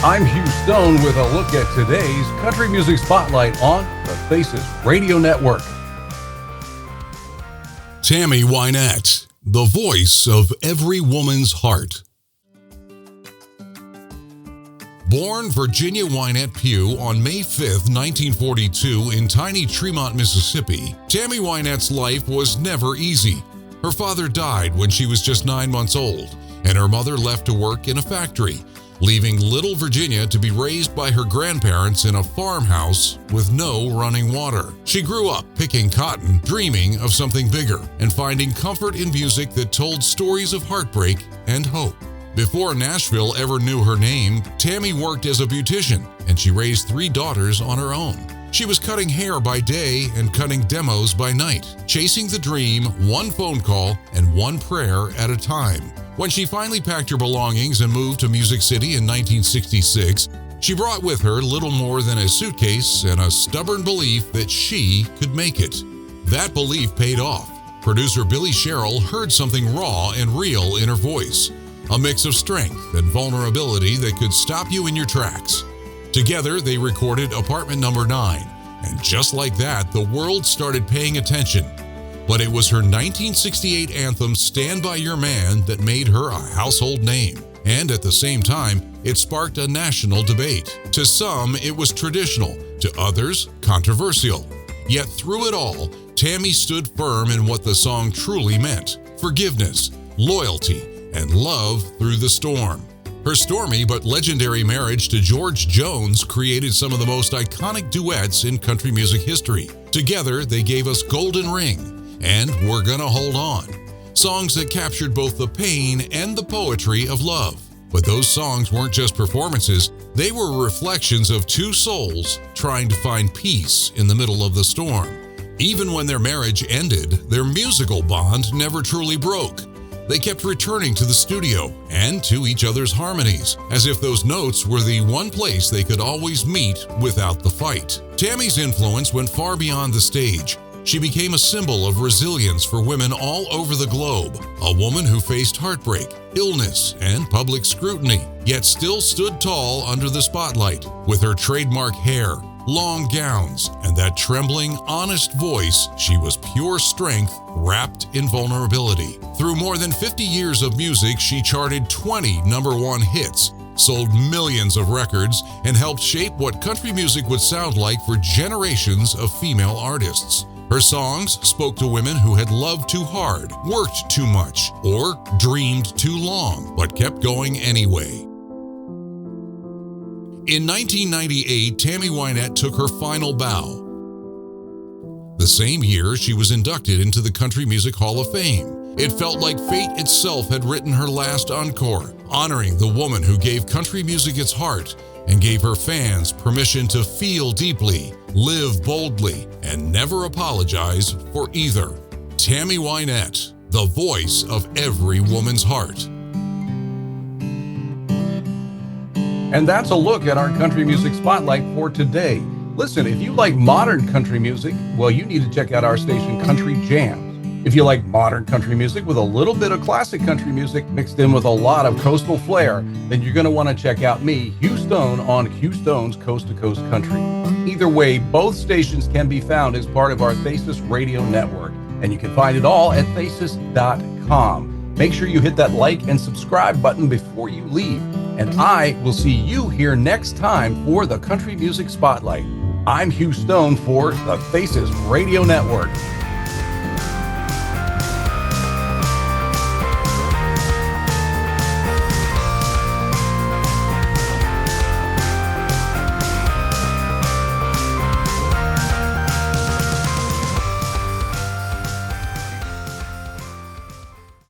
I'm Hugh Stone with a look at today's Country Music Spotlight on the Thasis Radio Network. Tammy Wynette, the voice of every woman's heart. Born Virginia Wynette Pugh on May 5, 1942 in tiny Tremont, Mississippi, Tammy Wynette's life was never easy. Her father died when she was just 9 months old, and her mother left to work in a factory, leaving little Virginia to be raised by her grandparents in a farmhouse with no running water. She grew up picking cotton, dreaming of something bigger, and finding comfort in music that told stories of heartbreak and hope. Before Nashville ever knew her name, Tammy worked as a beautician, and she raised 3 daughters on her own. She was cutting hair by day and cutting demos by night, chasing the dream one phone call and one prayer at a time. When she finally packed her belongings and moved to Music City in 1966, she brought with her little more than a suitcase and a stubborn belief that she could make it. That belief paid off. Producer Billy Sherrill heard something raw and real in her voice, a mix of strength and vulnerability that could stop you in your tracks. Together, they recorded Apartment Number 9, and just like that, the world started paying attention. But it was her 1968 anthem, Stand By Your Man, that made her a household name. And at the same time, it sparked a national debate. To some, it was traditional. To others, controversial. Yet through it all, Tammy stood firm in what the song truly meant: forgiveness, loyalty, and love through the storm. Her stormy but legendary marriage to George Jones created some of the most iconic duets in country music history. Together, they gave us Golden Ring and We're Gonna Hold On, songs that captured both the pain and the poetry of love. But those songs weren't just performances, they were reflections of 2 souls trying to find peace in the middle of the storm. Even when their marriage ended, their musical bond never truly broke. They kept returning to the studio and to each other's harmonies, as if those notes were the one place they could always meet without the fight. Tammy's influence went far beyond the stage. She became a symbol of resilience for women all over the globe, a woman who faced heartbreak, illness, and public scrutiny, yet still stood tall under the spotlight. With her trademark hair, long gowns, and that trembling, honest voice, she was pure strength wrapped in vulnerability. Through more than 50 years of music, she charted 20 #1 hits, sold millions of records, and helped shape what country music would sound like for generations of female artists. Her songs spoke to women who had loved too hard, worked too much, or dreamed too long, but kept going anyway. In 1998, Tammy Wynette took her final bow. The same year, she was inducted into the Country Music Hall of Fame. It felt like fate itself had written her last encore, honoring the woman who gave country music its heart and gave her fans permission to feel deeply, live boldly, and never apologize for either. Tammy Wynette, the voice of every woman's heart. And that's a look at our Country Music Spotlight for today. Listen, if you like modern country music, well, you need to check out our station Country Jams. If you like modern country music with a little bit of classic country music mixed in with a lot of coastal flair, then you're going to want to check out me, Hugh Stone, on Hugh Stone's Coast to Coast Country. Either way, both stations can be found as part of our Thasis Radio Network, and you can find it all at thasis.com. Make sure you hit that like and subscribe button before you leave, and I will see you here next time for the Country Music Spotlight. I'm Hugh Stone for the Thasis Radio Network.